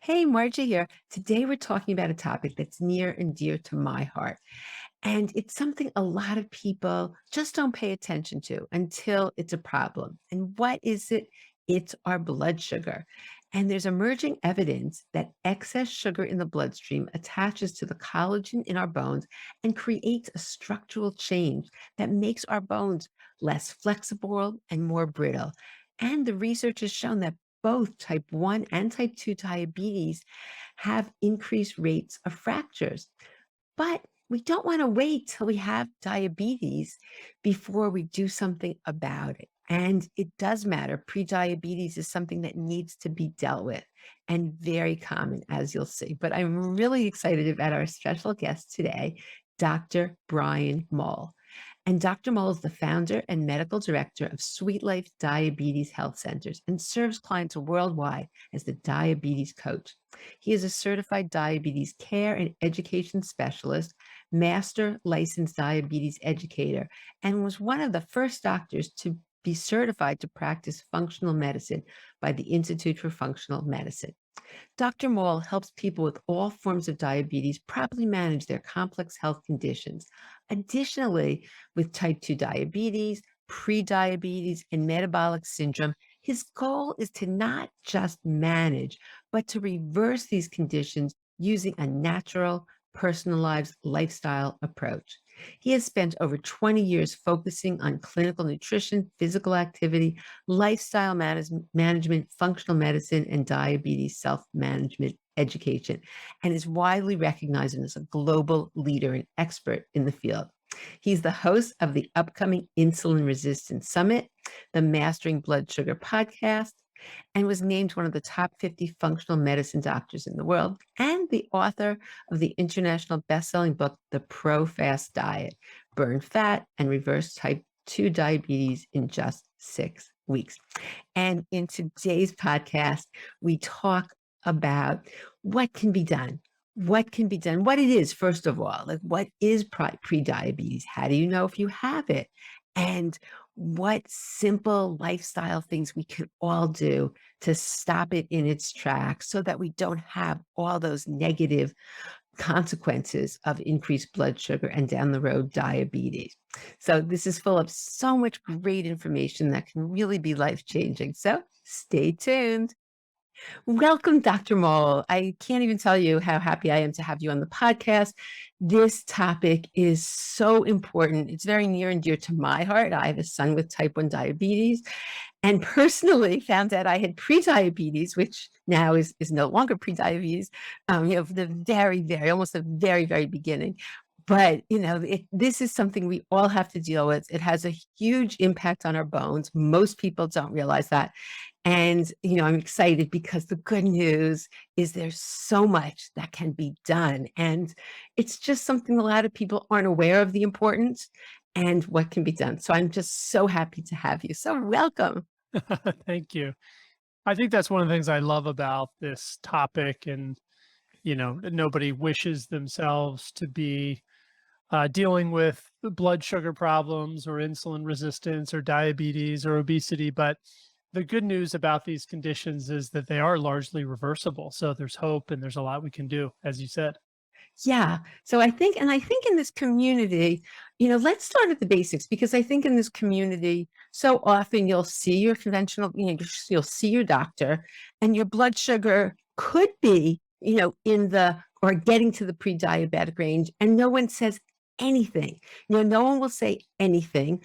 Hey, Margie here. Today we're talking about a topic that's near and dear to my heart. And it's something a lot of people just don't pay attention to until it's a problem. And what is it? It's our blood sugar. And there's emerging evidence that excess sugar in the bloodstream attaches to the collagen in our bones and creates a structural change that makes our bones less flexible and more brittle. And the research has shown that both type 1 and type 2 diabetes have increased rates of fractures. But we don't want to wait till we have diabetes before we do something about it. And it does matter. Prediabetes is something that needs to be dealt with and very common, as you'll see. But I'm really excited about our special guest today, Dr. Brian Mowll. And Dr. Mowll is the founder and medical director of Sweet Life Diabetes Health Centers and serves clients worldwide as the diabetes coach. He is a certified diabetes care and education specialist, master licensed diabetes educator, and was one of the first doctors to be certified to practice functional medicine by the Institute for Functional Medicine. Dr. Mowll helps people with all forms of diabetes properly manage their complex health conditions. Additionally, with type 2 diabetes, prediabetes, and metabolic syndrome, his goal is to not just manage, but to reverse these conditions using a natural, personalized lifestyle approach. He has spent over 20 years focusing on clinical nutrition, physical activity, lifestyle management, functional medicine, and diabetes self-management education, and is widely recognized as a global leader and expert in the field. He's the host of the upcoming Insulin Resistance Summit, the Mastering Blood Sugar podcast, and was named one of the top 50 functional medicine doctors in the world, and the author of the international best-selling book, The Pro-Fast Diet, Burn Fat and Reverse Type 2 Diabetes in Just 6 weeks. And in today's podcast, we talk about what can be done. What can be done, what it is, first of all, like what is pre-diabetes? How do you know if you have it? And what simple lifestyle things we can all do to stop it in its tracks so that we don't have all those negative consequences of increased blood sugar and down the road diabetes. So this is full of so much great information that can really be life-changing. So stay tuned. Welcome, Dr. Mowll. I can't even tell you how happy I am to have you on the podcast. This topic is so important. It's very near and dear to my heart. I have a son with type 1 diabetes and personally found out I had prediabetes, which now is no longer prediabetes, the almost the very beginning. But, this is something we all have to deal with. It has a huge impact on our bones. Most people don't realize that. And, I'm excited because the good news is there's so much that can be done. And it's just something a lot of people aren't aware of the importance and what can be done. So I'm just so happy to have you. So welcome. Thank you. I think that's one of the things I love about this topic. And, nobody wishes themselves to be dealing with blood sugar problems or insulin resistance or diabetes or obesity. But the good news about these conditions is that they are largely reversible. So there's hope and there's a lot we can do, as you said. Yeah. So I think in this community, let's start at the basics because I think in this community, so often you'll see your conventional, you'll see your doctor and your blood sugar could be, or getting to the pre-diabetic range and no one says anything. No one will say anything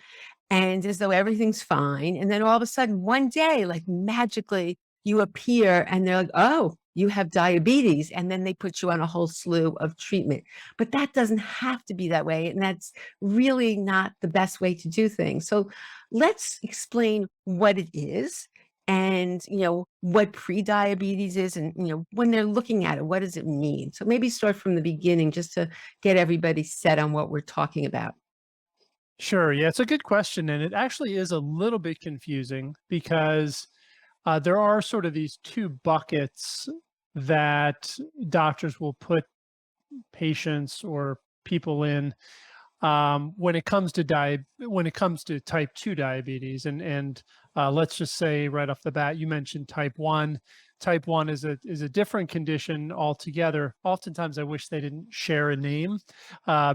and as though everything's fine. And then all of a sudden one day, like magically you appear and they're like, oh, you have diabetes, and then they put you on a whole slew of treatment. But that doesn't have to be that way, and that's really not the best way to do things. So let's explain what it is and, what pre-diabetes is and, when they're looking at it, what does it mean? So maybe start from the beginning just to get everybody set on what we're talking about. Sure. Yeah, it's a good question. And it actually is a little bit confusing because there are sort of these two buckets that doctors will put patients or people in when it comes to type 2 diabetes. And let's just say right off the bat, you mentioned type 1. type 1 is a different condition altogether. Oftentimes, I wish they didn't share a name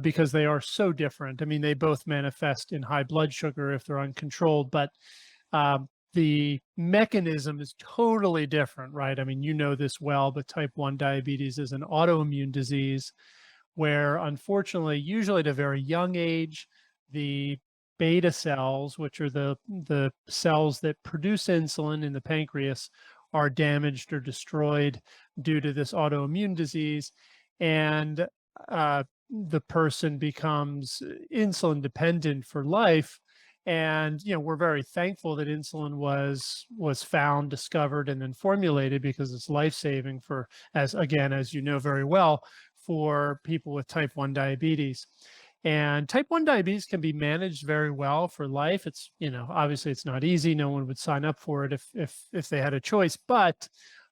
because they are so different. I mean, they both manifest in high blood sugar if they're uncontrolled, but the mechanism is totally different, right? I mean, you know this well, but type 1 diabetes is an autoimmune disease where, unfortunately, usually at a very young age, the beta cells, which are the cells that produce insulin in the pancreas, are damaged or destroyed due to this autoimmune disease, and the person becomes insulin dependent for life. And we're very thankful that insulin was found, discovered, and then formulated because it's life saving for, as you know very well, for people with type 1 diabetes. And type 1 diabetes can be managed very well for life. It's, obviously it's not easy. No one would sign up for it if they had a choice, but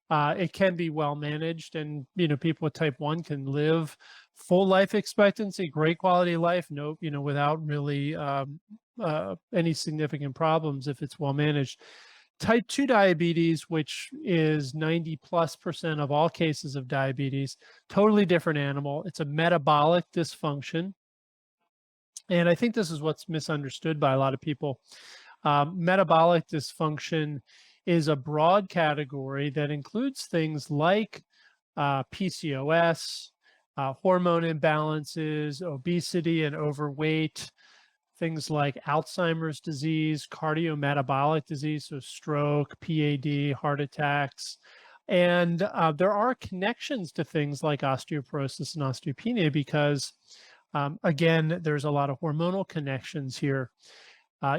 it can be well managed. And, people with type 1 can live full life expectancy, great quality of life, no, without really any significant problems if it's well managed. Type 2 diabetes, which is 90+% of all cases of diabetes, totally different animal. It's a metabolic dysfunction. And I think this is what's misunderstood by a lot of people. Metabolic dysfunction is a broad category that includes things like PCOS, hormone imbalances, obesity and overweight, things like Alzheimer's disease, cardiometabolic disease, so stroke, PAD, heart attacks. And there are connections to things like osteoporosis and osteopenia because, again, there's a lot of hormonal connections here.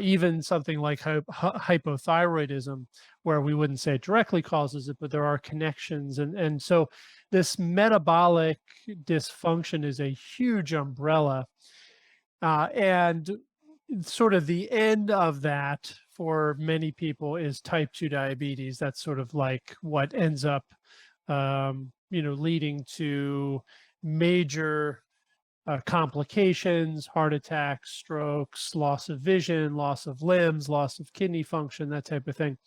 Even something like hypothyroidism, where we wouldn't say it directly causes it, but there are connections. And so this metabolic dysfunction is a huge umbrella. And sort of the end of that for many people is type 2 diabetes. That's sort of like what ends up, leading to major complications, heart attacks, strokes, loss of vision, loss of limbs, loss of kidney function, that type of thing.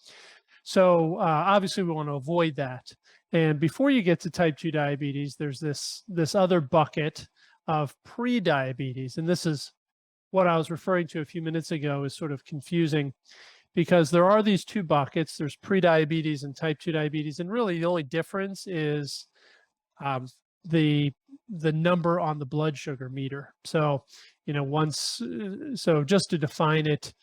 So obviously we want to avoid that. And before you get to type 2 diabetes, there's this other bucket of pre-diabetes. And this is what I was referring to a few minutes ago is sort of confusing because there are these two buckets. There's pre-diabetes and type 2 diabetes. And really the only difference is the number on the blood sugar meter. So, so just to define it,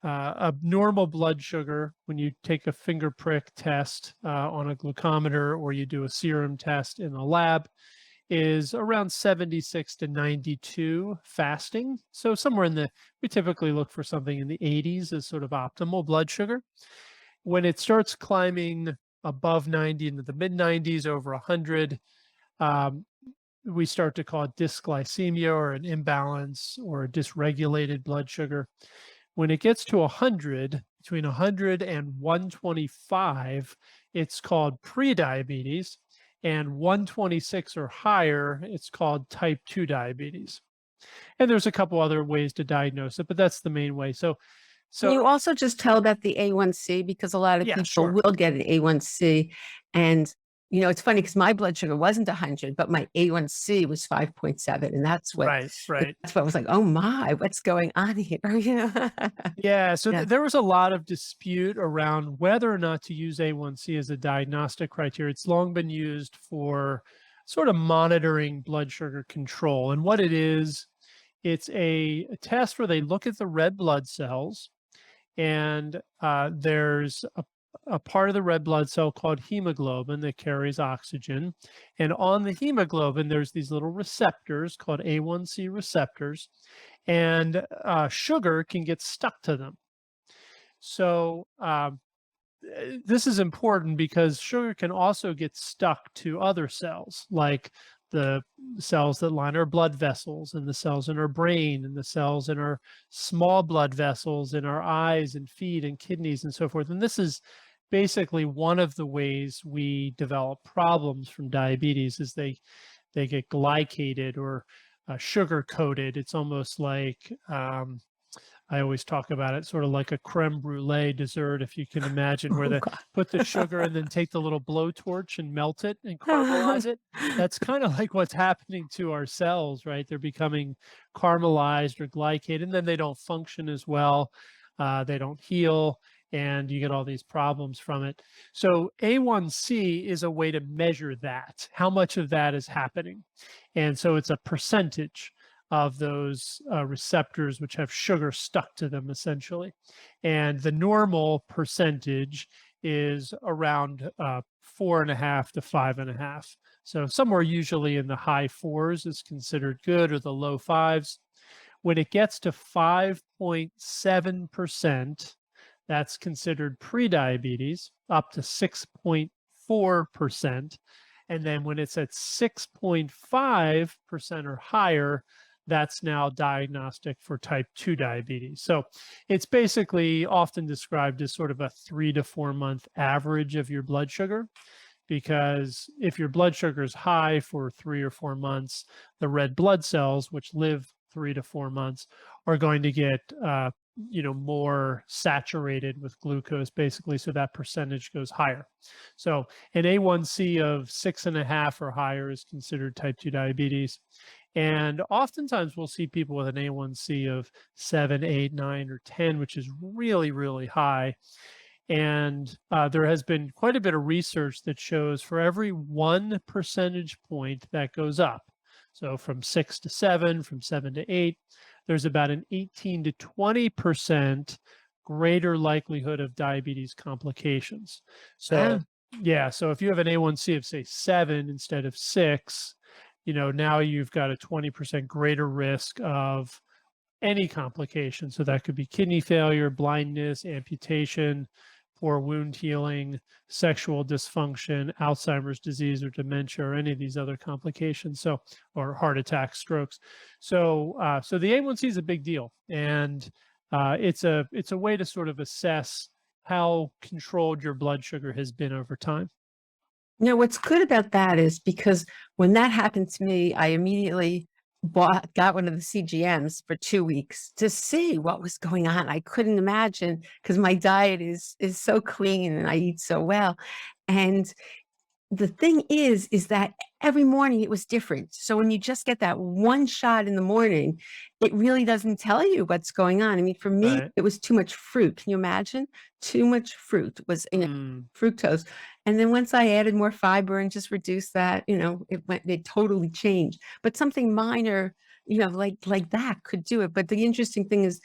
a normal blood sugar, when you take a finger prick test on a glucometer or you do a serum test in the lab, is around 76 to 92 fasting. So somewhere we typically look for something in the 80s as sort of optimal blood sugar. When it starts climbing above 90 into the mid 90s, over 100, we start to call it dysglycemia or an imbalance or a dysregulated blood sugar. When it gets to 100, between 100 and 125, it's called prediabetes, and 126 or higher, it's called type 2 diabetes. And there's a couple other ways to diagnose it, but that's the main way. So Can you also just tell about the A1C? Because a lot of yeah, people sure. will get an A1C. And, it's funny because my blood sugar wasn't 100, but my A1C was 5.7. And that's Right. that's what I was like, oh my, what's going on here? Yeah, so Yeah. there was a lot of dispute around whether or not to use A1C as a diagnostic criteria. It's long been used for sort of monitoring blood sugar control. And what it is, it's a test where they look at the red blood cells, and there's a part of the red blood cell called hemoglobin that carries oxygen. And on the hemoglobin, there's these little receptors called A1C receptors, and sugar can get stuck to them. So this is important because sugar can also get stuck to other cells, like the cells that line our blood vessels and the cells in our brain and the cells in our small blood vessels in our eyes and feet and kidneys and so forth. And this is basically one of the ways we develop problems from diabetes is they get glycated or sugar coated. It's almost like I always talk about it sort of like a creme brulee dessert, if you can imagine, where Oh, they God. put the sugar and then take the little blowtorch and melt it and caramelize it. That's kind of like what's happening to our cells, right? They're becoming caramelized or glycated, and then they don't function as well. They don't heal, and you get all these problems from it. So A1C is a way to measure that, how much of that is happening. And so it's a percentage of those receptors which have sugar stuck to them, essentially. And the normal percentage is around 4.5 to 5.5. So somewhere usually in the high fours is considered good, or the low fives. When it gets to 5.7%, that's considered prediabetes, up to 6.4%. And then when it's at 6.5% or higher, that's now diagnostic for type 2 diabetes. So it's basically often described as sort of a 3 to 4 month average of your blood sugar, because if your blood sugar is high for 3 or 4 months, the red blood cells, which live 3 to 4 months, are going to get more saturated with glucose, basically, so that percentage goes higher. So an A1C of 6.5 or higher is considered type 2 diabetes. And oftentimes we'll see people with an A1C of 7, 8, 9, or 10, which is really, really high. And there has been quite a bit of research that shows for every 1 percentage point that goes up, so from 6 to 7, from 7 to 8, there's about an 18 to 20% greater likelihood of diabetes complications. So, Wow. yeah, so if you have an A1C of, say, 7 instead of 6, now you've got a 20% greater risk of any complication. So that could be kidney failure, blindness, amputation, poor wound healing, sexual dysfunction, Alzheimer's disease or dementia, or any of these other complications. So, or heart attack, strokes. So the A1C is a big deal, and it's a way to sort of assess how controlled your blood sugar has been over time. What's good about that is because when that happened to me, I immediately got one of the CGMs for 2 weeks to see what was going on. I couldn't imagine because my diet is so clean and I eat so well. And the thing is that every morning it was different. So when you just get that one shot in the morning, it really doesn't tell you what's going on. I mean, for me, Right. it was too much fruit. Can you imagine? Too much fruit was in Mm. fructose. And then once I added more fiber and just reduced that, it totally changed. But something minor, like that could do it. But the interesting thing is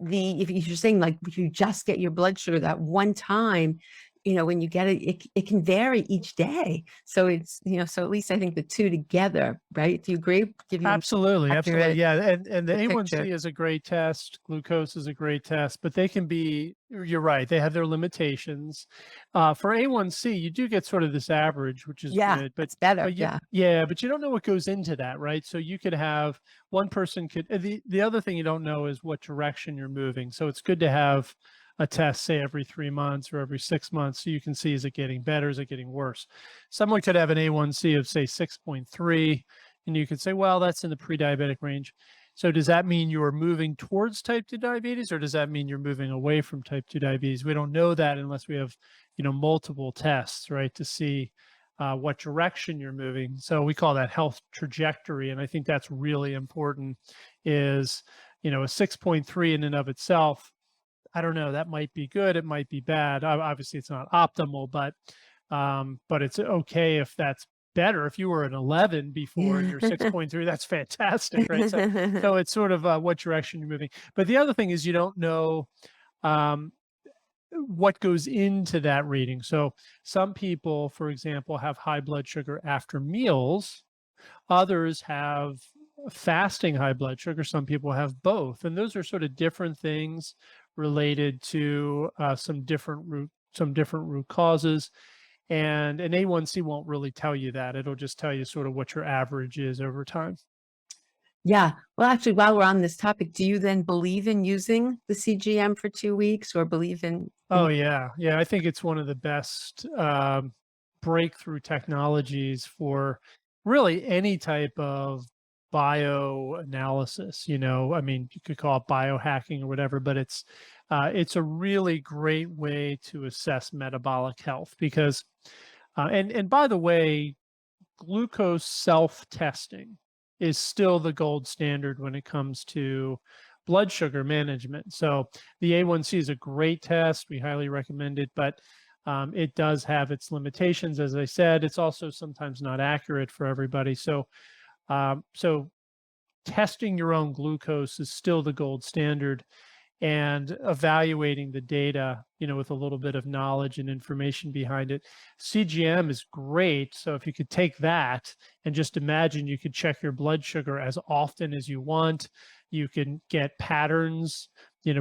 if you're saying like if you just get your blood sugar that one time, when you get it can vary each day. So so at least I think the two together, right? Do you agree? Give you a more Absolutely, absolutely. accurate Yeah, and the picture. A1C is a great test, glucose is a great test, but they can be, you're right, they have their limitations. For A1C, you do get sort of this average, which is Yeah, good, that's better. but you Yeah. yeah, but you don't know what goes into that, right? So you could have one person could the other thing you don't know is what direction you're moving. So it's good to have a test, say every 3 months or every 6 months, so you can see, is it getting better, is it getting worse? Someone could have an A1C of, say, 6.3, and you could say, well, that's in the pre-diabetic range. So does that mean you're moving towards type 2 diabetes, or does that mean you're moving away from type 2 diabetes? We don't know that unless we have, multiple tests, right, to see what direction you're moving. So we call that health trajectory. And I think that's really important is, a 6.3 in and of itself, I don't know, that might be good, it might be bad. Obviously, it's not optimal, but it's okay if that's better. If you were an 11 before and you're 6.3, that's fantastic, right? So it's sort of what direction you're moving. But the other thing is you don't know um, what goes into that reading. So some people, for example, have high blood sugar after meals. Others have fasting high blood sugar. Some people have both, and those are sort of different things related to some different root causes. And an A1C won't really tell you that. It'll just tell you sort of what your average is over time. Yeah. Well, actually, while we're on this topic, do you then believe in using the CGM for 2 weeks or believe in Oh yeah, yeah. I think it's one of the best breakthrough technologies for really any type of bioanalysis. I mean, you could call it biohacking or whatever, but it's a really great way to assess metabolic health because, and by the way, glucose self-testing is still the gold standard when it comes to blood sugar management. So the A1C is a great test. We highly recommend it, but it does have its limitations. As I said, it's also sometimes not accurate for everybody. So testing your own glucose is still the gold standard, and evaluating the data, with a little bit of knowledge and information behind it. CGM is great. So if you could take that and just imagine you could check your blood sugar as often as you want, you can get patterns,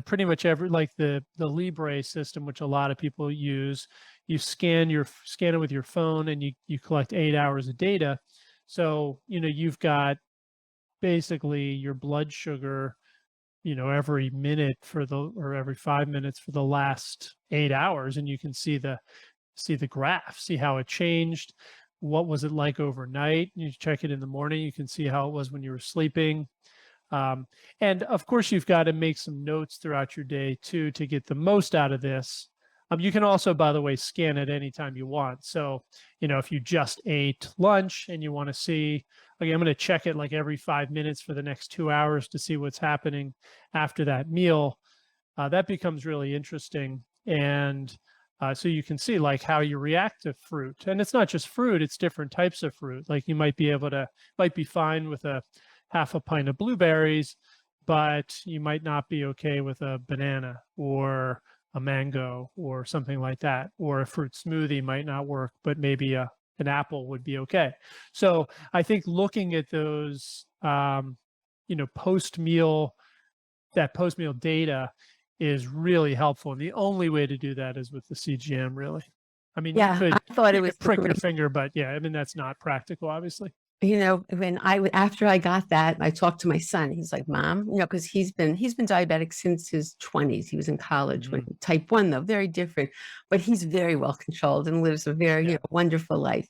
pretty much like the Libre system, which a lot of people use. You scan it with your phone and you collect 8 hours of data. So, you've got basically your blood sugar, every minute or every 5 minutes for the last 8 hours. And you can see the graph, see how it changed. What was it like overnight? You check it in the morning. You can see how it was when you were sleeping. Um, and of course, you've got to make some notes throughout your day too to get the most out of this. You can also, by the way, scan it anytime you want. So, if you just ate lunch and you want to see, okay, I'm going to check it like every 5 minutes for the next 2 hours to see what's happening after that meal. That becomes really interesting. And so you can see like how you react to fruit. And it's not just fruit, it's different types of fruit. Like you might be fine with a half a pint of blueberries, but you might not be okay with a banana or a mango or something like that. Or a fruit smoothie might not work, but maybe an apple would be okay. So I think looking at those, post-meal, that post-meal data is really helpful. And the only way to do that is with the CGM, really. I mean, you Yeah, could I thought it you was could prick your great. finger, but yeah, I mean, that's not practical, obviously. After I got that, I talked to my son. He's like, "Mom," because he's been diabetic since his 20s. He was in college when Mhm. type 1, though, very different, but he's very well controlled and lives a very, Yeah. wonderful life.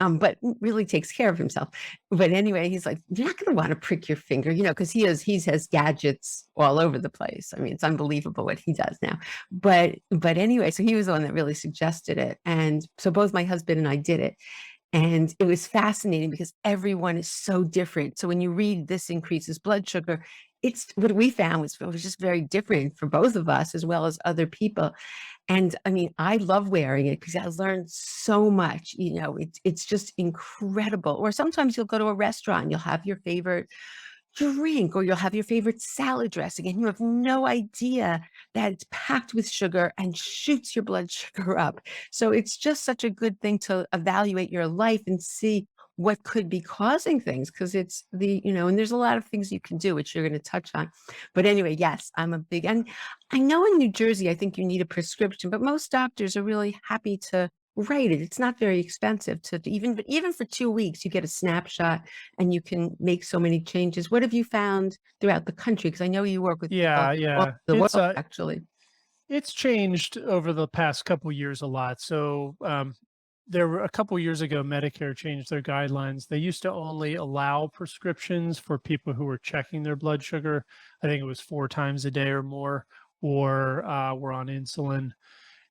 But really takes care of himself. But anyway, he's like, "You're not going to want to prick your finger, because he has gadgets all over the place. I mean, it's unbelievable what he does now." But anyway, so he was the one that really suggested it, and so both my husband and I did it. And it was fascinating because everyone is so different. So when you read this increases blood sugar, it's what we found was it was just very different for both of us as well as other people. And I mean, I love wearing it because I learned so much. It's just incredible. Or sometimes you'll go to a restaurant, you'll have your favorite drink or you'll have your favorite salad dressing and you have no idea that it's packed with sugar and shoots your blood sugar up. So it's just such a good thing to evaluate your life and see what could be causing things because and there's a lot of things you can do, which you're going to touch on. But anyway, yes, and I know in New Jersey, I think you need a prescription, but most doctors are really happy to write it. It's not very expensive but even for 2 weeks, you get a snapshot and you can make so many changes. What have you found throughout the country? Because I know you work with people Yeah, all yeah. over the world, actually. It's changed over the past couple years a lot. So there were a couple years ago, Medicare changed their guidelines. They used to only allow prescriptions for people who were checking their blood sugar. I think it was 4 times a day or more, or were on insulin.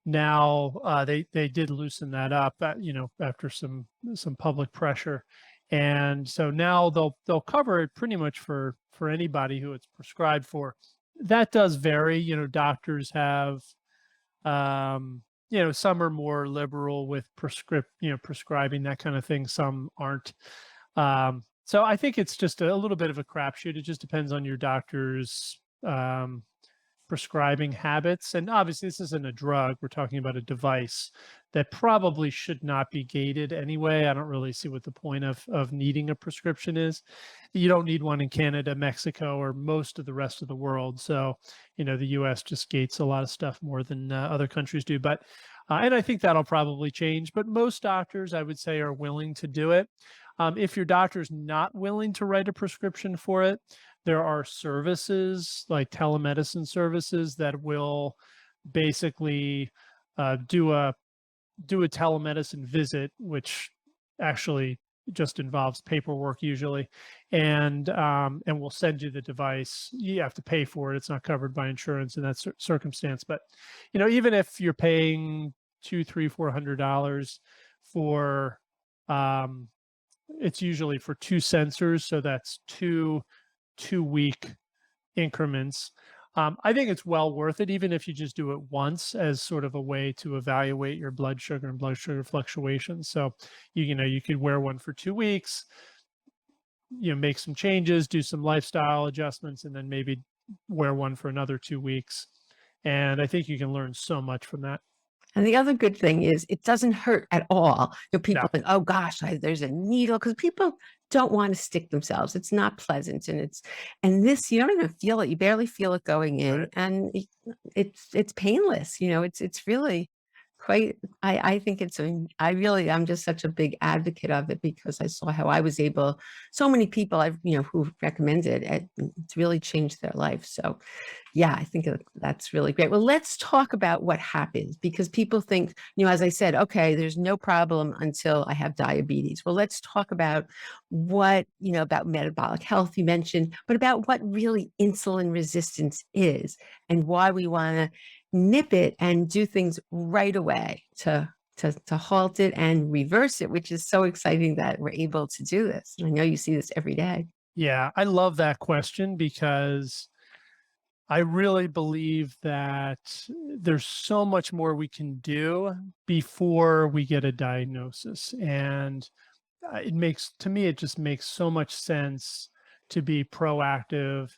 Now they did loosen that up, after some public pressure, and so now they'll cover it pretty much for anybody who it's prescribed for. That does vary. Doctors have, some are more liberal with prescribing that kind of thing. Some aren't. So I think it's just a little bit of a crapshoot. It just depends on your doctor's prescribing habits. And obviously, this isn't a drug. We're talking about a device that probably should not be gated anyway. I don't really see what the point of needing a prescription is. You don't need one in Canada, Mexico, or most of the rest of the world. So, the US just gates a lot of stuff more than other countries do. And I think that'll probably change. But most doctors, I would say, are willing to do it. If your doctor's not willing to write a prescription for it, there are services like telemedicine services that will basically do a telemedicine visit, which actually It just involves paperwork usually, and we'll send you the device. You have to pay for it. It's not covered by insurance in that circumstance. But even if you're paying two, three, $400 for, um, it's usually for two sensors, so that's two-week increments. I think it's well worth it, even if you just do it once as sort of a way to evaluate your blood sugar and blood sugar fluctuations. So, you could wear one for 2 weeks, make some changes, do some lifestyle adjustments, and then maybe wear one for another 2 weeks. And I think you can learn so much from that. And the other good thing is it doesn't hurt at all. Yeah, People think, oh gosh, there's a needle, because people don't want to stick themselves. It's not pleasant, and this, you don't even feel it. You barely feel it going in, right. and it's painless. It's really quite. I think I'm just such a big advocate of it, because I saw how I was able. So many people who recommended it, it's really changed their life. So yeah, I think that's really great. Well, let's talk about what happens, because people think, as I said, okay, there's no problem until I have diabetes. Well, let's talk about about metabolic health you mentioned, but about what really insulin resistance is, and why we want to nip it and do things right away to halt it and reverse it, which is so exciting that we're able to do this. And I know you see this every day. Yeah, I love that question because I really believe that there's so much more we can do before we get a diagnosis. And to me, it just makes so much sense to be proactive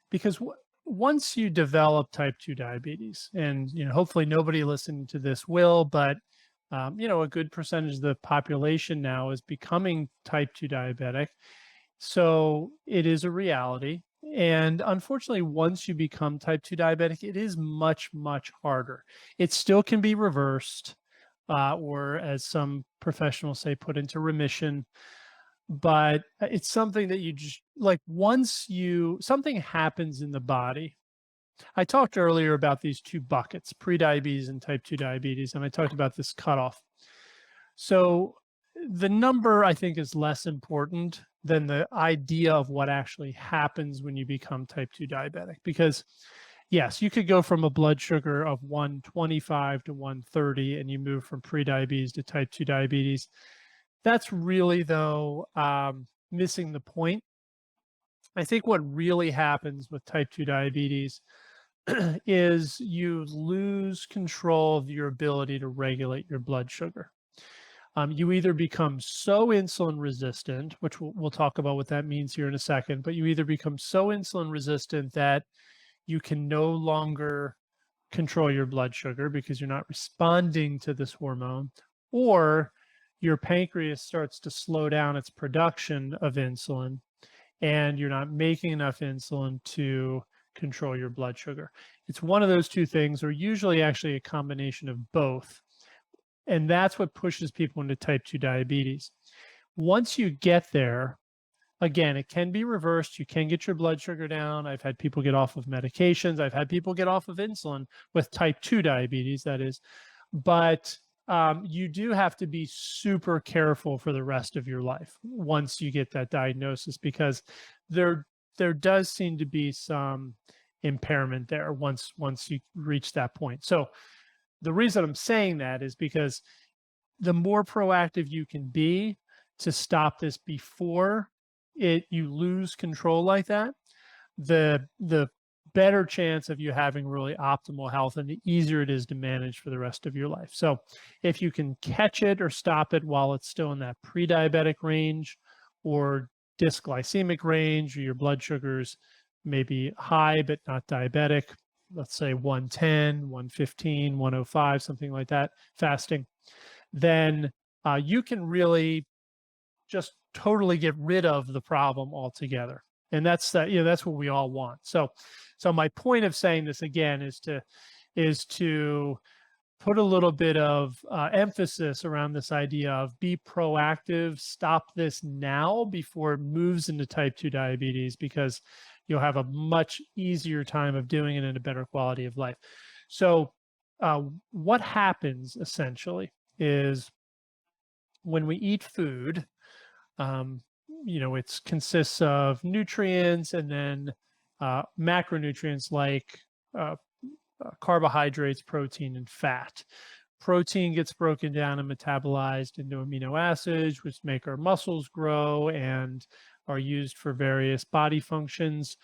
because once you develop type 2 diabetes, and, hopefully nobody listening to this will, but, a good percentage of the population now is becoming type 2 diabetic. So it is a reality. And unfortunately, once you become type 2 diabetic, it is much, much harder. It still can be reversed, or as some professionals say, put into remission. But it's something that you just like something happens in the body. I talked earlier about these two buckets, prediabetes and type 2 diabetes, and I talked about this cutoff. So the number, I think, is less important than the idea of what actually happens when you become type 2 diabetic. Because, yes, you could go from a blood sugar of 125 to 130 and you move from prediabetes to type 2 diabetes. That's really, though, missing the point. I think what really happens with type 2 diabetes is you lose control of your ability to regulate your blood sugar. You either become so insulin resistant, which we'll talk about what that means here in a second, but you either become so insulin resistant that you can no longer control your blood sugar because you're not responding to this hormone, or your pancreas starts to slow down its production of insulin and you're not making enough insulin to control your blood sugar. It's one of those two things, or usually actually a combination of both. And that's what pushes people into type 2 diabetes. Once you get there, again, it can be reversed. You can get your blood sugar down. I've had people get off of medications. I've had people get off of insulin with type 2 diabetes, that is. But you do have to be super careful for the rest of your life once you get that diagnosis, because there does seem to be some impairment there once you reach that point. So the reason I'm saying that is because the more proactive you can be to stop this before you lose control like that, the better chance of you having really optimal health and the easier it is to manage for the rest of your life. So if you can catch it or stop it while it's still in that pre-diabetic range or dysglycemic range, or your blood sugars may be high but not diabetic, let's say 110, 115, 105, something like that, fasting, then you can really just totally get rid of the problem altogether. And that's that's what we all want. So my point of saying this again is to put a little bit of emphasis around this idea of be proactive, stop this now before it moves into type 2 diabetes, because you'll have a much easier time of doing it and a better quality of life. So what happens essentially is when we eat food, Um, it consists of nutrients and then macronutrients like uh, carbohydrates, protein, and fat. Protein gets broken down and metabolized into amino acids, which make our muscles grow and are used for various body functions.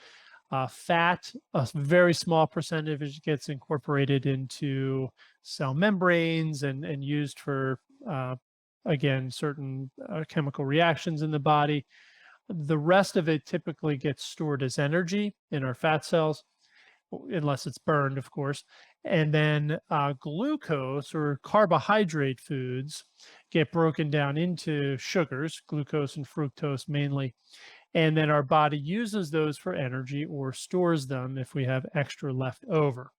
Fat, a very small percentage gets incorporated into cell membranes and used for, again, certain chemical reactions in the body. The rest of it typically gets stored as energy in our fat cells, unless it's burned, of course. And then glucose or carbohydrate foods get broken down into sugars, glucose and fructose mainly. And then our body uses those for energy or stores them if we have extra left over.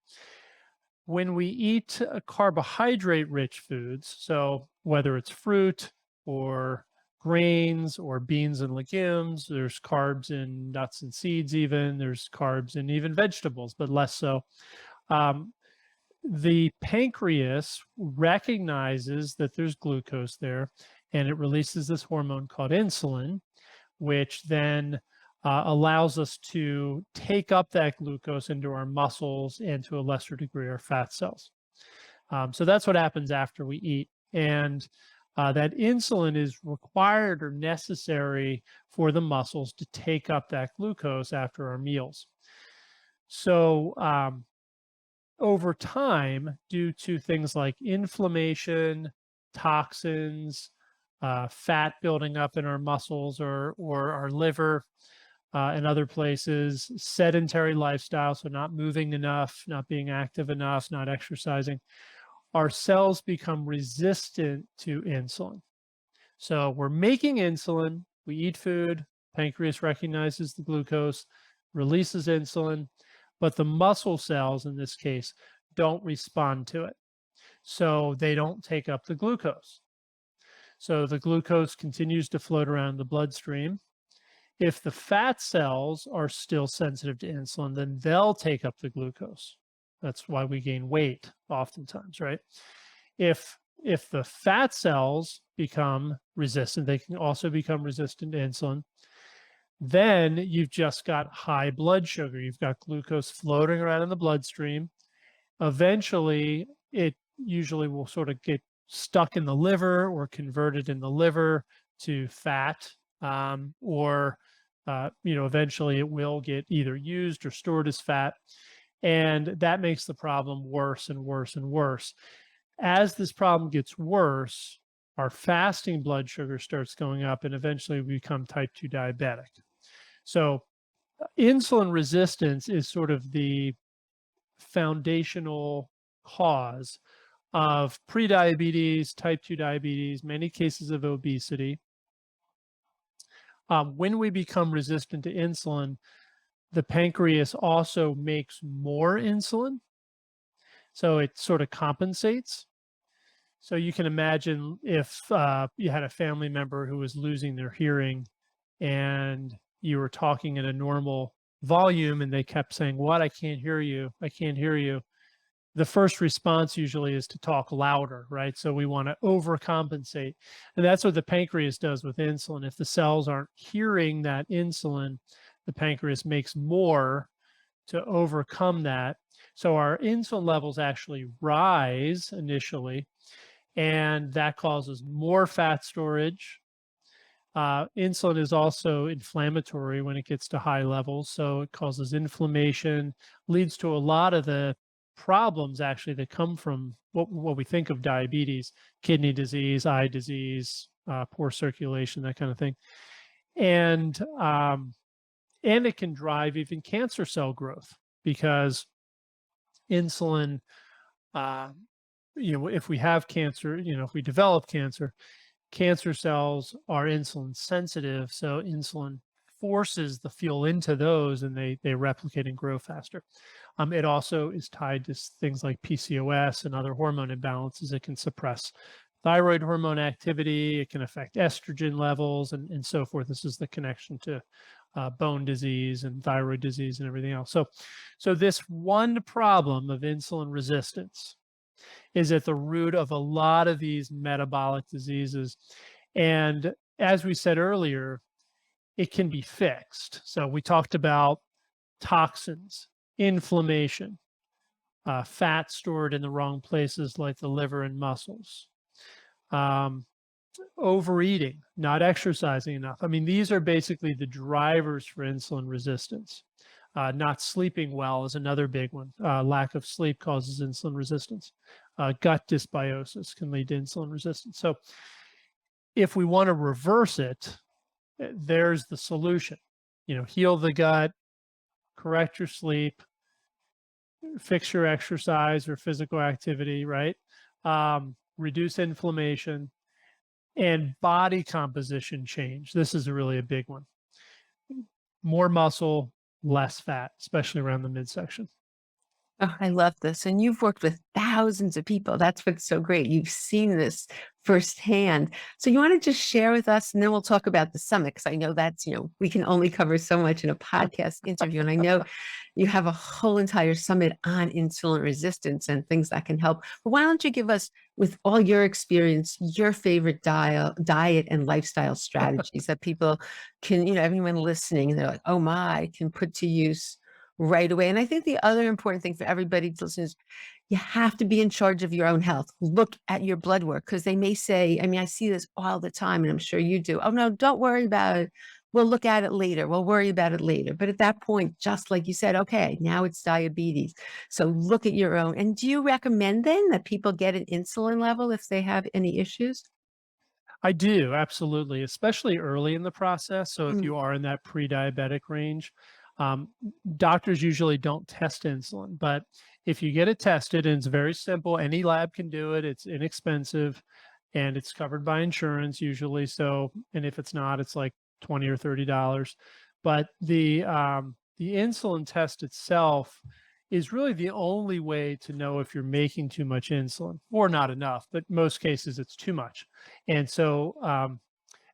When we eat carbohydrate rich foods, so whether it's fruit or grains or beans and legumes, there's carbs in nuts and seeds, even there's carbs in even vegetables, but less so. Um, the pancreas recognizes that there's glucose there and it releases this hormone called insulin, which then allows us to take up that glucose into our muscles and to a lesser degree our fat cells. So that's what happens after we eat. And that insulin is required or necessary for the muscles to take up that glucose after our meals. So over time, due to things like inflammation, toxins, fat building up in our muscles or our liver and other places, sedentary lifestyle, so not moving enough, not being active enough, not exercising, our cells become resistant to insulin. So we're making insulin, we eat food, pancreas recognizes the glucose, releases insulin, but the muscle cells in this case don't respond to it. So they don't take up the glucose. So the glucose continues to float around the bloodstream. If the fat cells are still sensitive to insulin, then they'll take up the glucose. That's why we gain weight oftentimes, right? If the fat cells become resistant, they can also become resistant to insulin. Then you've just got high blood sugar. You've got glucose floating around in the bloodstream. Eventually, it usually will sort of get stuck in the liver or converted in the liver to fat, or eventually it will get either used or stored as fat, and that makes the problem worse and worse and worse. As this problem gets worse, our fasting blood sugar starts going up, and eventually we become type 2 diabetic. So insulin resistance is sort of the foundational cause of prediabetes, type 2 diabetes, many cases of obesity. When we become resistant to insulin, the pancreas also makes more insulin, so it sort of compensates. So you can imagine if you had a family member who was losing their hearing and you were talking at a normal volume and they kept saying, "What? I can't hear you. I can't hear you." The first response usually is to talk louder, right? So we want to overcompensate. And that's what the pancreas does with insulin. If the cells aren't hearing that insulin, the pancreas makes more to overcome that. So our insulin levels actually rise initially, and that causes more fat storage. Insulin is also inflammatory when it gets to high levels, so it causes inflammation, leads to a lot of the problems actually that come from what we think of diabetes: kidney disease, eye disease, poor circulation, that kind of thing. And it can drive even cancer cell growth because insulin, uh, if we have cancer, if we develop cancer, cancer cells are insulin sensitive, so insulin forces the fuel into those and they replicate and grow faster. It also is tied to things like PCOS and other hormone imbalances. It can suppress thyroid hormone activity, it can affect estrogen levels and so forth. This is the connection to bone disease and thyroid disease and everything else. So this one problem of insulin resistance is at the root of a lot of these metabolic diseases. And as we said earlier, it can be fixed. So we talked about toxins, inflammation, fat stored in the wrong places like the liver and muscles, um, overeating, not exercising enough. I mean, these are basically the drivers for insulin resistance. Not sleeping well is another big one. Lack of sleep causes insulin resistance. Gut dysbiosis can lead to insulin resistance. So, if we want to reverse it, there's the solution. Heal the gut, correct your sleep, fix your exercise or physical activity, right? Reduce inflammation and body composition change. This is really a big one. More muscle, less fat, especially around the midsection. Oh, I love this. And you've worked with thousands of people. That's what's so great. You've seen this firsthand. So you want to just share with us, and then we'll talk about the summit, because I know that's, we can only cover so much in a podcast interview. And I know you have a whole entire summit on insulin resistance and things that can help. But why don't you give us, with all your experience, your favorite diet and lifestyle strategies that people can, everyone listening, and they're like, oh my, can put to use right away. And I think the other important thing for everybody to listen is you have to be in charge of your own health. Look at your blood work, because they may say, I mean, I see this all the time, and I'm sure you do. Oh, no, don't worry about it. We'll look at it later. We'll worry about it later. But at that point, just like you said, okay, now it's diabetes. So look at your own. And do you recommend then that people get an insulin level if they have any issues? I do, absolutely, especially early in the process. So if Mm. you are in that pre-diabetic range, um, doctors usually don't test insulin, but if you get it tested, and it's very simple, any lab can do it. It's inexpensive, and it's covered by insurance usually. So, and if it's not, it's like 20 or $30. But the insulin test itself is really the only way to know if you're making too much insulin or not enough. But most cases, it's too much. And so,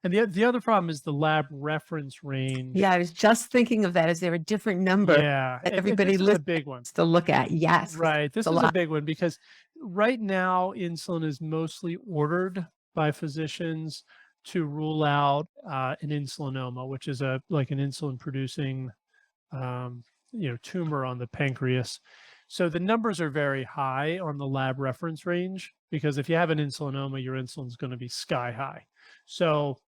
and the other problem is the lab reference range. Yeah, I was just thinking of that. Is there a different number Yeah, that and everybody this is a lists big one. to look at? Yes, 'cause Right, it's this a is a lot. big one because right now insulin is mostly ordered by physicians to rule out an insulinoma, which is like an insulin producing um, tumor on the pancreas. So the numbers are very high on the lab reference range because if you have an insulinoma, your insulin is going to be sky high. So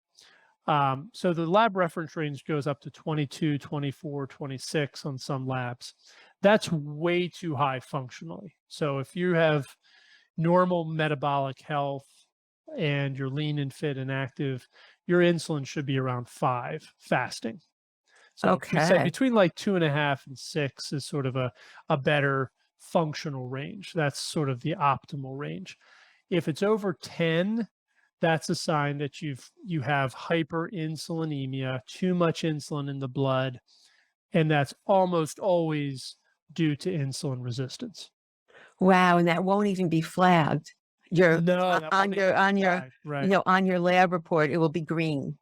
so the lab reference range goes up to 22, 24, 26 on some labs. That's way too high functionally. So if you have normal metabolic health and you're lean and fit and active, your insulin should be around 5 fasting. So we said Okay. between like 2.5 and 6 is sort of a better functional range. That's sort of the optimal range. If it's over 10, that's a sign that you have hyperinsulinemia, too much insulin in the blood, and that's almost always due to insulin resistance. Wow, and that won't even be flagged. You're No, that on won't even your be flagged, right. on your lab report, it will be green.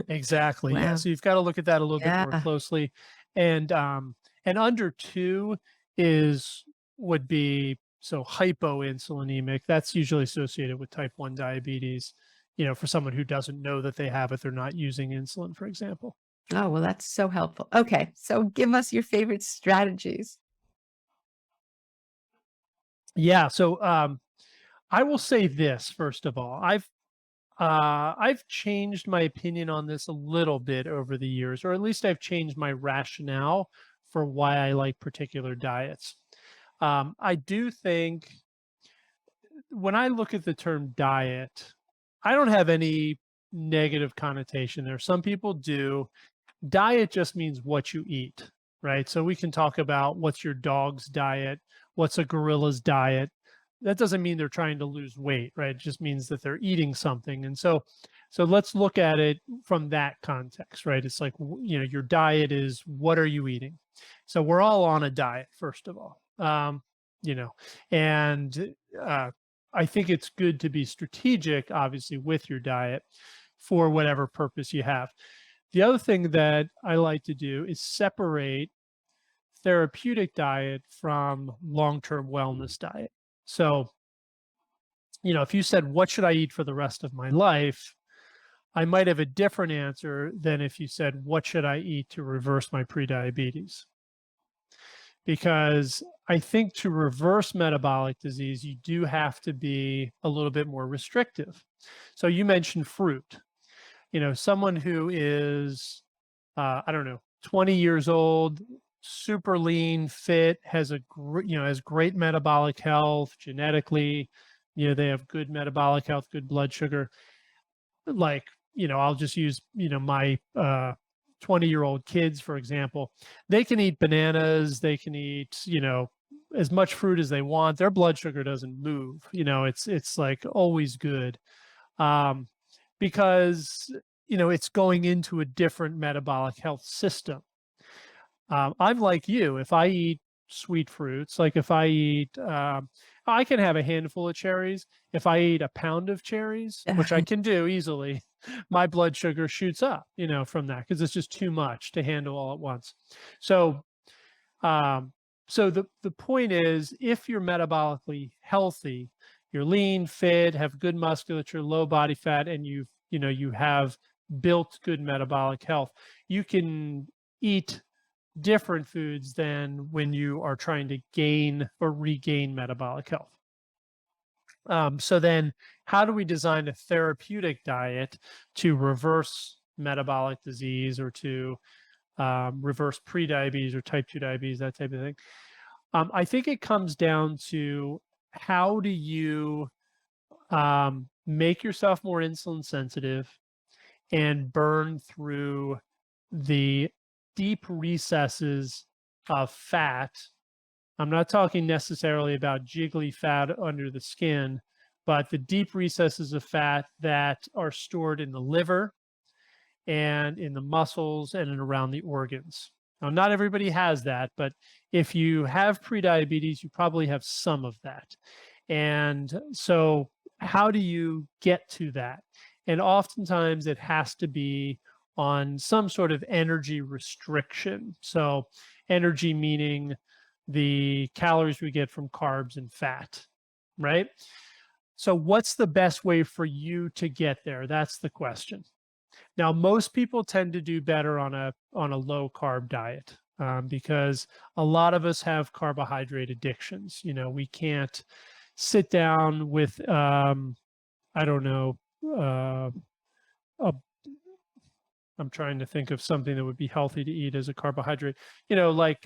Exactly, yeah, Wow. so you've gotta look at that a little bit more Yeah. closely, and under 2 is would be so hypoinsulinemic, that's usually associated with type 1 diabetes, for someone who doesn't know that they have it, they're not using insulin, for example. Oh, well, that's so helpful. Okay, so give us your favorite strategies. Yeah, so, I will say this, first of all, I've changed my opinion on this a little bit over the years, or at least I've changed my rationale for why I like particular diets. I do think when I look at the term diet, I don't have any negative connotation there. Some people do. Diet just means what you eat, right? So we can talk about what's your dog's diet, what's a gorilla's diet. That doesn't mean they're trying to lose weight, right? It just means that they're eating something. And so let's look at it from that context, right? It's like, your diet is what are you eating? So we're all on a diet, first of all. You know, and I think it's good to be strategic, obviously, with your diet for whatever purpose you have. The other thing that I like to do is separate therapeutic diet from long-term wellness diet. So, if you said, what should I eat for the rest of my life? I might have a different answer than if you said, "What should I eat to reverse my prediabetes?" Because I think to reverse metabolic disease, you do have to be a little bit more restrictive. So you mentioned fruit. Someone who is, I don't know, 20 years old, super lean, fit, has great metabolic health genetically. They have good metabolic health, good blood sugar. Like, I'll just use, my 20-year-old kids, for example. They can eat bananas, they can eat, as much fruit as they want. Their blood sugar doesn't move. It's like always good. Um, because it's going into a different metabolic health system. I'm like you. If I eat sweet fruits, like if I eat, I can have a handful of cherries. If I eat a pound of cherries, which I can do easily, my blood sugar shoots up, from that because it's just too much to handle all at once. So, um, so the point is, if you're metabolically healthy, you're lean, fit, have good musculature, low body fat, and you have built good metabolic health, you can eat different foods than when you are trying to gain or regain metabolic health. So then, how do we design a therapeutic diet to reverse metabolic disease or to reverse prediabetes or type 2 diabetes, that type of thing? I think it comes down to how do you make yourself more insulin sensitive and burn through the deep recesses of fat. I'm not talking necessarily about jiggly fat under the skin, but the deep recesses of fat that are stored in the liver and in the muscles and in around the organs. Now, not everybody has that, but if you have prediabetes, you probably have some of that. And so, how do you get to that? And oftentimes, it has to be on some sort of energy restriction. So, energy meaning the calories we get from carbs and fat, right? So, what's the best way for you to get there? That's the question. Now, most people tend to do better on a low carb diet because a lot of us have carbohydrate addictions. We can't sit down with I don't know. A, I'm trying to think of something that would be healthy to eat as a carbohydrate. Like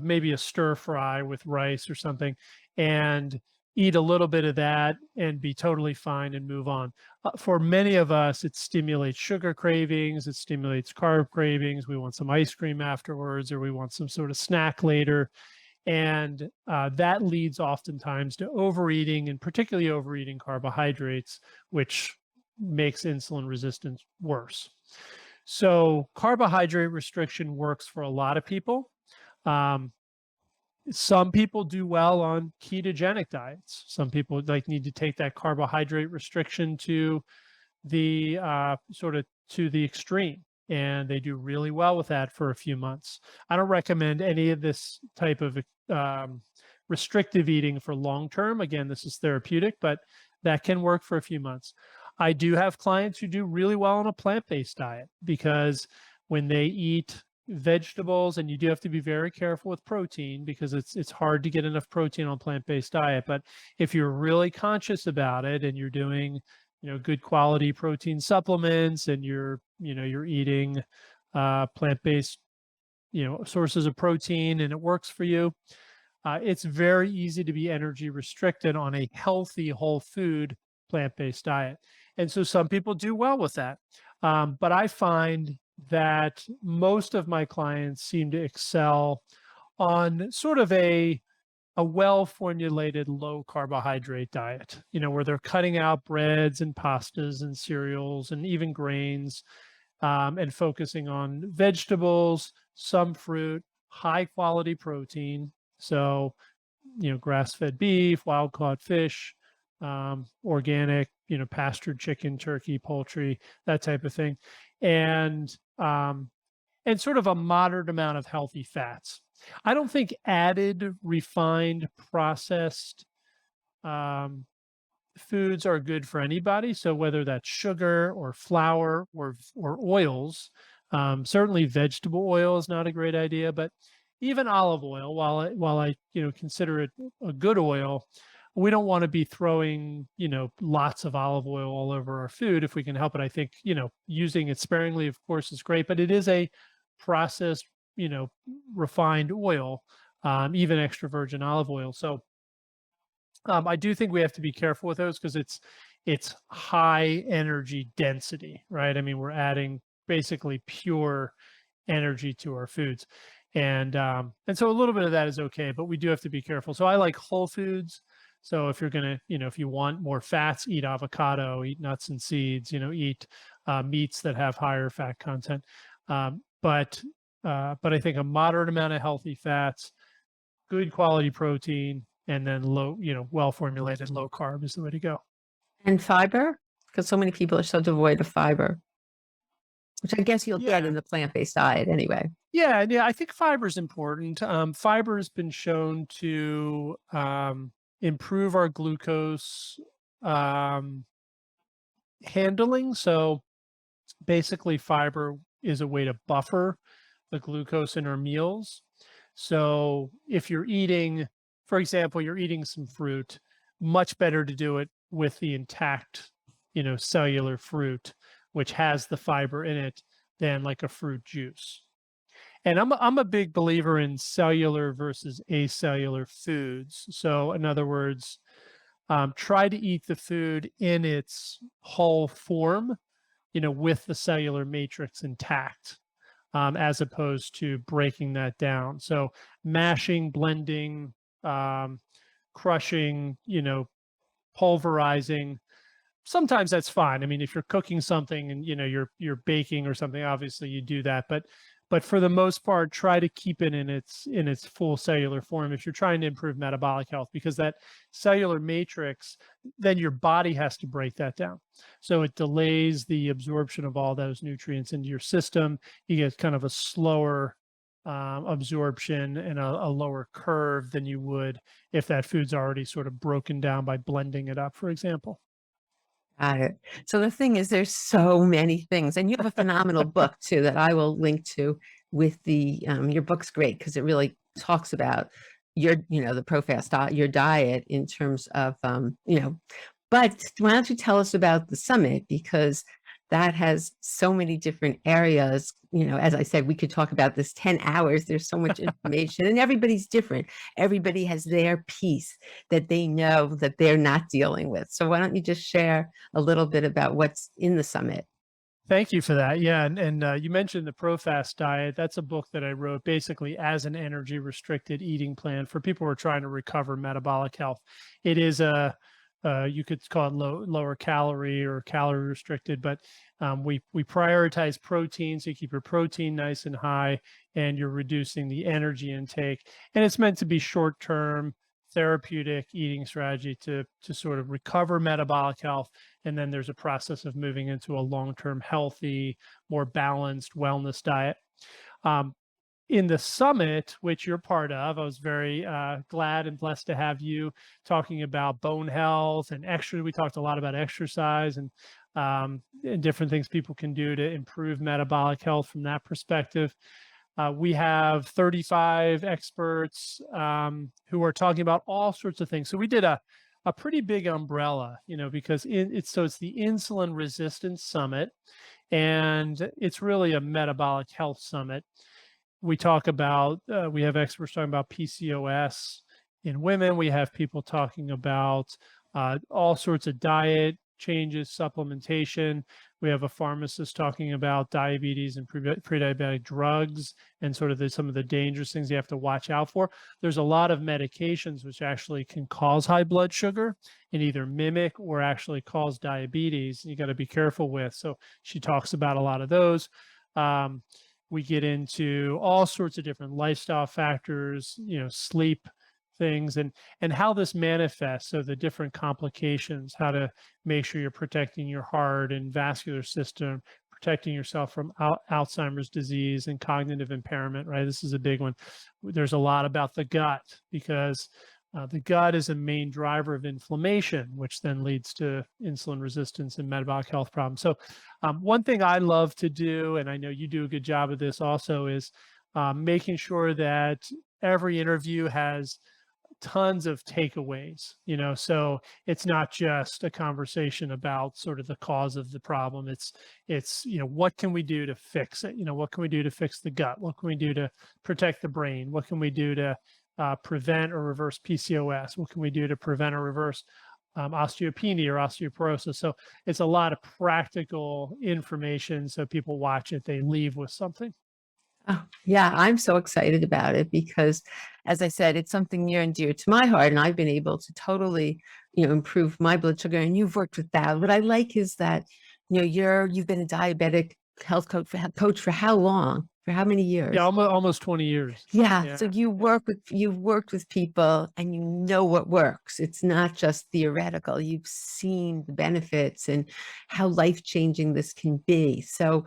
maybe a stir fry with rice or something, and eat a little bit of that and be totally fine and move on. For many of us, it stimulates sugar cravings, it stimulates carb cravings. We want some ice cream afterwards, or we want some sort of snack later. And that leads oftentimes to overeating, and particularly overeating carbohydrates, which makes insulin resistance worse. So, carbohydrate restriction works for a lot of people. Um, some people do well on ketogenic diets. Some people need to take that carbohydrate restriction to the sort of to the extreme, and they do really well with that for a few months. I don't recommend any of this type of restrictive eating for long term. Again, this is therapeutic, but that can work for a few months. I do have clients who do really well on a plant-based diet because when they eat vegetables, and you do have to be very careful with protein because it's hard to get enough protein on plant-based diet, but if you're really conscious about it and you're doing good quality protein supplements, and you're eating plant-based sources of protein, and it works for you, it's very easy to be energy restricted on a healthy whole food plant-based diet. And so some people do well with that, but I find that most of my clients seem to excel on sort of a well-formulated low carbohydrate diet, where they're cutting out breads and pastas and cereals and even grains, and focusing on vegetables, some fruit, high quality protein. So, grass-fed beef, wild-caught fish, organic, pastured chicken, turkey, poultry, that type of thing. And sort of a moderate amount of healthy fats. I don't think added, refined, processed foods are good for anybody. So whether that's sugar or flour or oils, certainly vegetable oil is not a great idea, but even olive oil, while I consider it a good oil, we don't want to be throwing lots of olive oil all over our food if we can help it. I think using it sparingly, of course, is great, but it is a processed, you know, refined oil, even extra virgin olive oil. So I do think we have to be careful with those because it's high energy density, right? I mean, we're adding basically pure energy to our foods, and so a little bit of that is okay, but we do have to be careful. So I like whole foods. So if you're gonna, if you want more fats, eat avocado, eat nuts and seeds, eat meats that have higher fat content. Um, but but I think a moderate amount of healthy fats, good quality protein, and then low, well formulated low carb is the way to go. And fiber? Because so many people are so devoid of fiber, which I guess you'll get Yeah. in the plant-based diet anyway. Yeah, I think fiber is important. Fiber has been shown to improve our glucose um, handling. So basically, fiber is a way to buffer the glucose in our meals. So if you're eating, for example, you're eating some fruit, much better to do it with the intact, cellular fruit, which has the fiber in it, than like a fruit juice. And I'm a big believer in cellular versus acellular foods. So in other words, try to eat the food in its whole form, with the cellular matrix intact, as opposed to breaking that down. So mashing, blending, um, crushing, pulverizing. Sometimes that's fine. I mean, if you're cooking something and you're baking or something, obviously you do that. But for the most part, try to keep it in its full cellular form if you're trying to improve metabolic health, because that cellular matrix, then your body has to break that down. So it delays the absorption of all those nutrients into your system. You get kind of a slower absorption and a lower curve than you would if that food's already sort of broken down by blending it up, for example. Got it. So the thing is, there's so many things, and you have a phenomenal book too that I will link to with the your book's great because it really talks about your, the ProFast diet, your diet in terms of but why don't you tell us about the summit? Because that has so many different areas. As I said, we could talk about this 10 hours. There's so much information, and everybody's different. Everybody has their piece that they know that they're not dealing with. So why don't you just share a little bit about what's in the summit? Thank you for that. Yeah, and you mentioned the ProFast diet. That's a book that I wrote basically as an energy restricted eating plan for people who are trying to recover metabolic health. It is you could call it lower calorie or calorie restricted, but we prioritize protein, so you keep your protein nice and high, and you're reducing the energy intake. And it's meant to be short term therapeutic eating strategy to sort of recover metabolic health, and then there's a process of moving into a long-term healthy, more balanced wellness diet. um, in the summit, which you're part of, I was very glad and blessed to have you talking about bone health and extra. We talked a lot about exercise and different things people can do to improve metabolic health from that perspective. We have 35 experts who are talking about all sorts of things. So we did a pretty big umbrella, because it's the Insulin Resistance Summit, and it's really a metabolic health summit. We talk about, we have experts talking about PCOS in women. We have people talking about all sorts of diet changes, supplementation. We have a pharmacist talking about diabetes and pre-diabetic drugs and sort of some of the dangerous things you have to watch out for. There's a lot of medications which actually can cause high blood sugar and either mimic or actually cause diabetes. You got to be careful with. So she talks about a lot of those. We get into all sorts of different lifestyle factors, sleep things, and how this manifests. So the different complications, how to make sure you're protecting your heart and vascular system, protecting yourself from Alzheimer's disease and cognitive impairment, right? This is a big one. There's a lot about the gut because The gut is a main driver of inflammation, which then leads to insulin resistance and metabolic health problems. So, one thing I love to do, and I know you do a good job of this also, is making sure that every interview has tons of takeaways, so it's not just a conversation about sort of the cause of the problem. It's what can we do to fix it? What can we do to fix the gut? What can we do to protect the brain? What can we do to prevent or reverse PCOS? What can we do to prevent or reverse osteopenia or osteoporosis? So it's a lot of practical information, so people watch it, they leave with something. Oh, yeah, I'm so excited about it because, as I said, it's something near and dear to my heart, and I've been able to totally, improve my blood sugar. And you've worked with that. What I like is that, you've been a diabetic health coach for how long? For how many Yeah, years? almost 20 years. Yeah, so Yeah. you've worked with people and you know what works. It's not just theoretical. You've seen the benefits and how life-changing this can be. So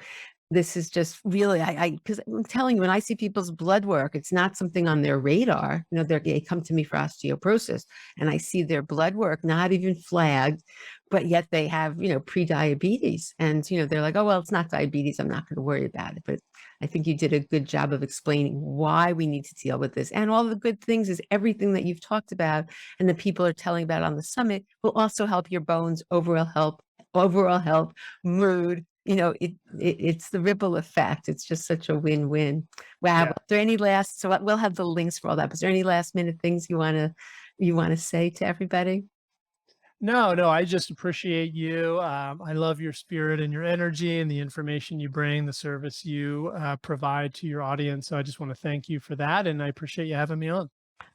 this is just really, because I'm telling you, when I see people's blood work, it's not something on their radar. They come to me for osteoporosis, and I see their blood work not even flagged, but yet they have, pre-diabetes, and they're like, oh well, it's not diabetes. I'm not going to worry about it. But I think you did a good job of explaining why we need to deal with this, and all the good things is everything that you've talked about, and the people are telling about on the summit will also help your bones, overall health, mood. It's the ripple effect. It's just such a win-win. Wow. Yeah. Is there any last, so we'll have the links for all that. But is there any last minute things you want to say to everybody? No, no, I just appreciate you. I love your spirit and your energy and the information you bring, the service you provide to your audience. So I just want to thank you for that. And I appreciate you having me on.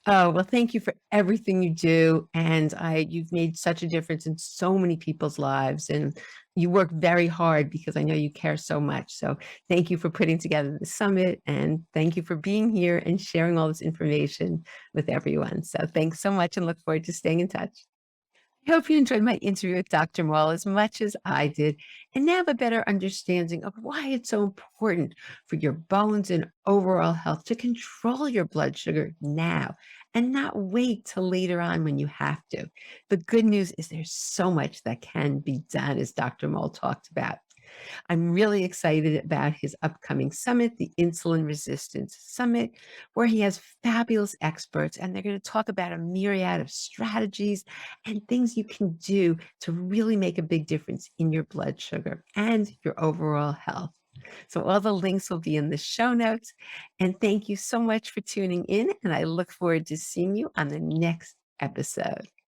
Oh, well, thank you for everything you do. And you've made such a difference in so many people's lives. And you work very hard because I know you care so much. So thank you for putting together the summit. And thank you for being here and sharing all this information with everyone. So thanks so much and look forward to staying in touch. I hope you enjoyed my interview with Dr. Mowll as much as I did, and now have a better understanding of why it's so important for your bones and overall health to control your blood sugar now and not wait till later on when you have to. The good news is there's so much that can be done, as Dr. Mowll talked about. I'm really excited about his upcoming summit, the Insulin Resistance Summit, where he has fabulous experts, and they're going to talk about a myriad of strategies and things you can do to really make a big difference in your blood sugar and your overall health. So all the links will be in the show notes. And thank you so much for tuning in, and I look forward to seeing you on the next episode.